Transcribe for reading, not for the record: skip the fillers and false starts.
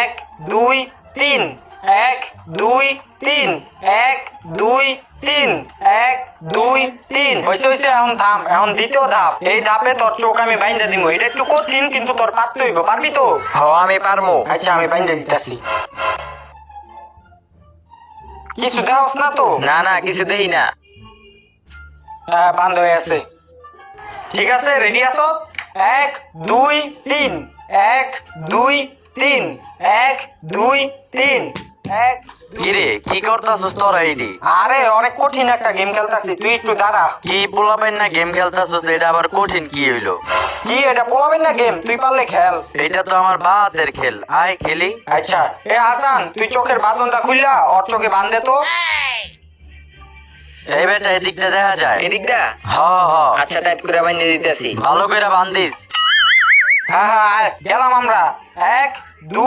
এক দুই তিন, এক দুই তিন, এক দুই তিন, এক দুই তিন। হয়েছে হয়েছে, এখন থাম। এখন দ্বিতীয় ধাপ। এই ধাপে তোর চোখ আমি বাইন্দা দিব। এটা একটু কঠিন, কিন্তু তোর পারতে হইব। পারবি তো? আমি পারবো। আচ্ছা, আমি বাইন্দা দিতেছি। কিছু দেওয়াস না তো? না না, কিছু দেই না। হ্যাঁ, বান্ধ হয়ে আছে। ঠিক আছে, রেডি আছো? এক দুই তিন, এক দুই তিন, এক দুই তিন, এক। কিরে, কি করতাছস তোরা এইডি? আরে অনেক কঠিন একটা গেম খেলতাছি, তুই একটু দাঁড়া। কি পোলাবেন না গেম খেলতাছস? এটা আবার কঠিন কি হইলো? কি এটা পোলাবেন না গেম? তুই পারলে খেল। এটা তো আমার বাতের খেল, আয় খেলি। আচ্ছা, এ হাসান, তুই চোখের বাঁধনটা খুললা ওর চোখে বাঁধ দে তো। এই বেটা, এদিকটা দেখা যায়। এদিকটা? হ হ, আচ্ছা, টাইপ করে বাইন্ধে দিতেছি। ভালো করে বান্ধিস। হ্যাঁ হ্যাঁ, আয়, গেলাম আমরা। এক